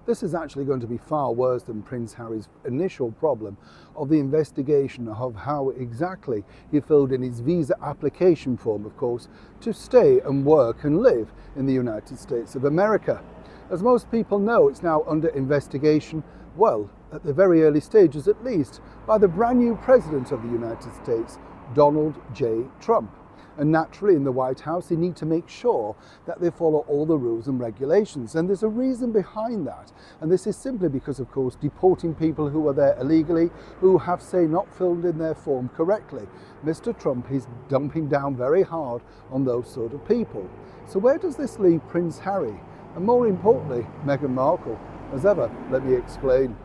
This is actually going to be far worse than Prince Harry's initial problem of the investigation of how exactly he filled in his visa application form, of course, to stay and work and live in the United States of America. As most people know, it's now under investigation, well, at the very early stages at least, by the brand new President of the United States, Donald J. Trump. And naturally, in the White House, they need to make sure that they follow all the rules and regulations. And there's a reason behind that. And this is simply because, of course, deporting people who are there illegally, who have, say, not filled in their form correctly. Mr. Trump is dumping down very hard on those sort of people. So where does this leave Prince Harry? And more importantly, Meghan Markle? As ever, let me explain.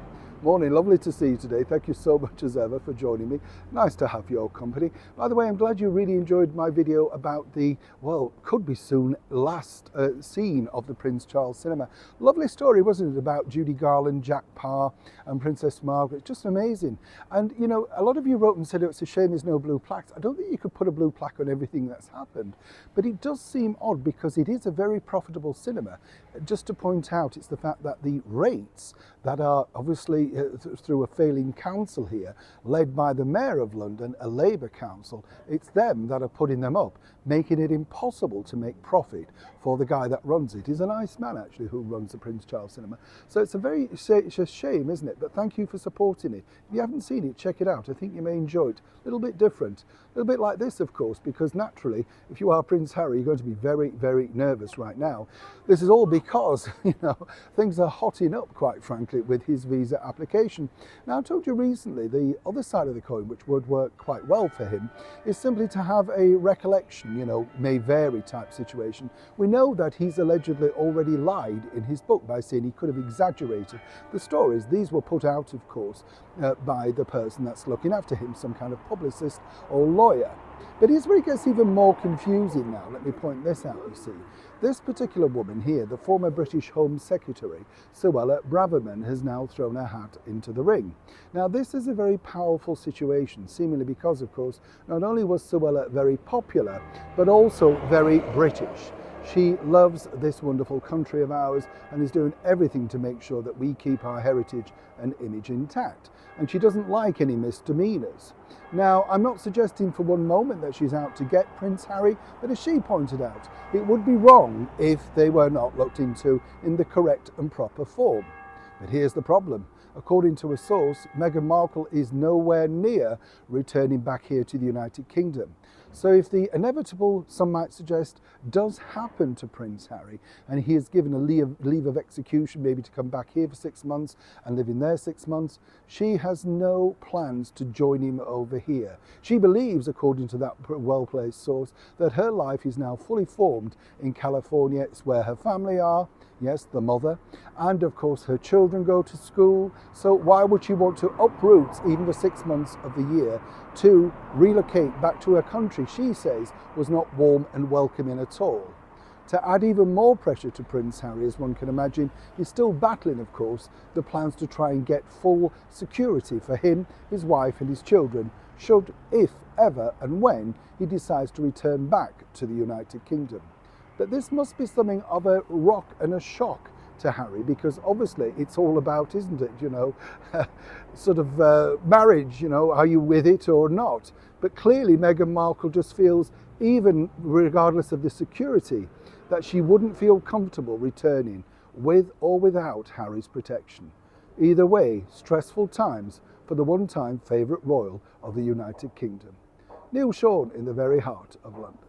Morning, lovely to see you today. Thank you so much as ever for joining me. Nice to have your company. By the way, I'm glad you really enjoyed my video about the, well, could be soon last scene of the Prince Charles cinema. Lovely story, wasn't it, about Judy Garland, Jack Parr and Princess Margaret. Just amazing. And, you know, a lot of you wrote and said it's a shame there's no blue plaques. I don't think you could put a blue plaque on everything that's happened. But it does seem odd because it is a very profitable cinema. Just to point out, it's the fact that the rates that are obviously through a failing council here, led by the Mayor of London, a Labour council, it's them that are putting them up, making it impossible to make profit for the guy that runs it. He's a nice man, actually, who runs the Prince Charles Cinema. So it's it's a shame, isn't it? But thank you for supporting it. If you haven't seen it, check it out. I think you may enjoy it. A little bit different. A little bit like this, of course, because naturally, if you are Prince Harry, you're going to be very, very nervous right now. This is all because, you know, things are hotting up, quite frankly, with his visa application. Now, I told you recently, the other side of the coin, which would work quite well for him, is simply to have a recollection, you know, may vary type situation. We know that he's allegedly already lied in his book by saying he could have exaggerated the stories. These were put out, of course, by the person that's looking after him, some kind of publicist or lawyer. But here's where it gets even more confusing now. Let me point this out, you see. This particular woman here, the former British Home Secretary, Suella Braverman, has now thrown her hat into the ring. Now, this is a very powerful situation, seemingly because, of course, not only was Suella very popular, but also very British. She loves this wonderful country of ours and is doing everything to make sure that we keep our heritage and image intact. And she doesn't like any misdemeanors. Now, I'm not suggesting for one moment that she's out to get Prince Harry, but as she pointed out, it would be wrong if they were not looked into in the correct and proper form. But here's the problem. According to a source, Meghan Markle is nowhere near returning back here to the United Kingdom. So if the inevitable, some might suggest, does happen to Prince Harry, and he is given a leave of execution, maybe to come back here for 6 months and live in there 6 months, she has no plans to join him over here. She believes, according to that well-placed source, that her life is now fully formed in California. It's where her family are. Yes, the mother, and of course her children go to school. So why would she want to uproot even for 6 months of the year to relocate back to a country she says was not warm and welcoming at all? To add even more pressure to Prince Harry, as one can imagine, he's still battling, of course, the plans to try and get full security for him, his wife and his children, should, if, ever and when he decides to return back to the United Kingdom. But this must be something of a rock and a shock to Harry, because obviously it's all about, isn't it, you know, sort of marriage, you know, are you with it or not? But clearly Meghan Markle just feels, even regardless of the security, that she wouldn't feel comfortable returning with or without Harry's protection. Either way, stressful times for the one-time favourite royal of the United Kingdom. Neil Sean in the very heart of London.